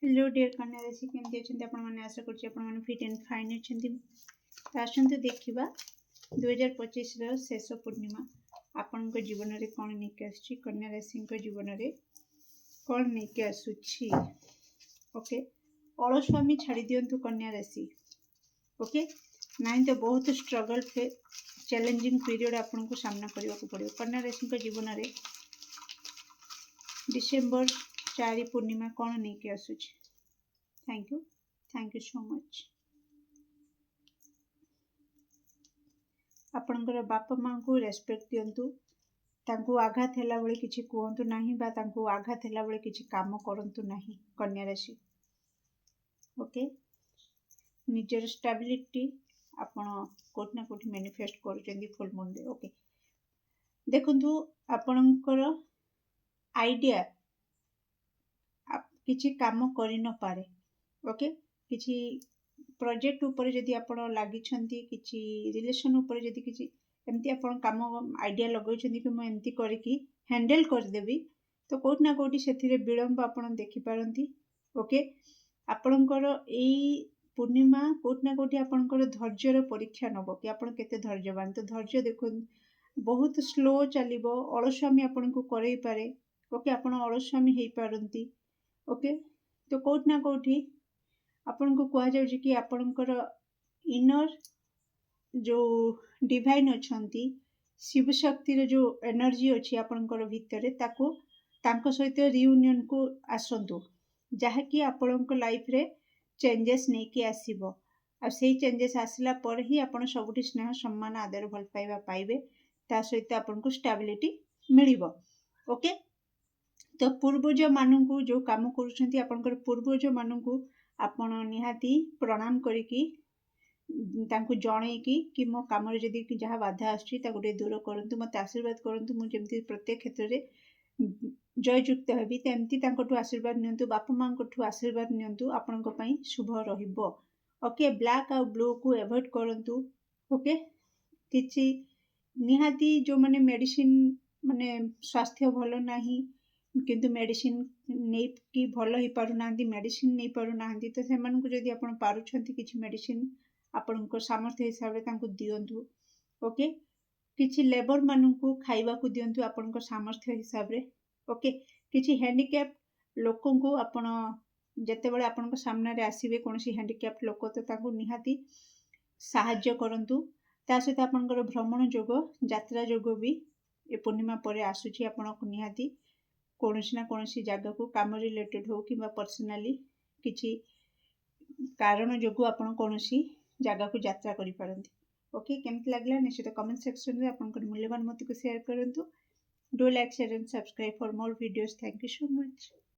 Hello dear कन्या राशि केमती अच्छे आपण मैंने आशा कर फिट एंड फाइन अच्छा आसतु देखा 2025 शेष पूर्णिमा आपण जीवन में कौन नहीं आसुची कन्या राशि जीवन में कौन नहीं आसुची ओके अलस्वामी छाड़ी दिंतु कन्या राशि ओके नाई तो बहुत स्ट्रगल चैलेंजिंग पीरियड आपन को सामना करने को पड़ो कन्या राशि जीवन में डिसेम्बर 4 पूर्णिमा कौन नहीं आसुची थैंक यू सो मच आपणकर बापा माँ को रेस्पेक्ट दिंतु तांको आघात हैला बेले किछि कहंतु नाही बा तांको आघात हैला बेले किछि काम करंतु नाही कन्या राशि ओके निजर स्टेबिलिटी आपण कोठ ना कोठी मैनिफेस्ट करूचंदी फुल मून दे ओके देखंतु आपणकर आइडिया किछि काम करि न पारे ओके किछि प्रोजेक्ट ऊपर जदि आपण लागि छंती किछि रिलेशन ऊपर जदि किछि एमती आपण काम आइडिया लगै छंती कि म एमती करिकि हैंडल कर देबी तो कोठ ना कोठी सेथिरे विलंब आपण देखि पारंती ओके आपणकर एई पूर्णिमा कोठ ना कोठी आपणकर धैर्यर परीक्षा नबो कि आपण केते धैर्यवान तो धैर्य देखुन बहुत स्लो चलिबो अलस्वामी आपण को करई पारे ओके आपण अलस्वामी हेई पारंती ओके तो कोठ ना कोठी आपण को कहा जाउची कि आपणकर इनर जो डिवाइन अछंती शिव शक्ति रो जो एनर्जी अछि आपणकर भितरे ताको तांको सहित रियूनियन को आसंतु जहा कि आपणकर लाइफ रे चेंजेस नै कि आसीबो आ सेही चेंजेस आसला पर ही आपण सबुठी स्नेह सम्मान आदर भल पाइबा पाइबे ता सहित आपण को स्टेबिलिटी मिलिबो ओके तो पूर्वज मानू जो काम करुछंती आपणकर पूर्वज मानू आपण निहाती प्रणाम करिकी तांको जणैकी कि मो काम रे जदी कि जहा बाधा आछी ता गोटे दूर करंतु मते आशीर्वाद करंतु मु जेमती प्रत्येक क्षेत्र रे जययुक्त हेबी तेमती तांकोठु आशीर्वाद नियंतु बापा मां कोठु आशीर्वाद नियंतु आपणको पई शुभ रहिबो ओके ब्लैक आ ब्लू को अवॉइड करंतु ओके किछि निहाती जो माने मेडिसिन माने स्वास्थ्य भलो नाही किंतु मेडिसिन नहीं कि भल ही पारु नांदी मेडिसिन नहीं पारु नांदी तो सेमान को जदी आपण पारुछंती किछि मेडिसिन आपण को सामर्थ्य हिसाब रे तांको दियंतु ओके किछि लेबर मानू को खाइबा को दियंतु आपण को सामर्थ्य हिसाब रे ओके किछि हैंडिकैप लोकों को आपण जते बेले आपण को सामने रे आसीबे कोनसी हैंडिकैप लोक तो तांको निहाती सहाय्य करंतु ता सहित आपणकर भ्रमण जोग यात्रा जोग भी ए पूर्णिमा परे आसुची आपण को निहाती कोनसी ना कोनसी जगह को काम रिलेटेड हो कि पर्सनाली किछि कारण जोगु आपण कोनसी जगह को यात्रा करि पारंती ओके केमति लागला निश्चित कमेंट सेक्शन रे आपनकर मूल्यवान मत को शेयर करंतु do like share and subscribe for more videos thank you so much.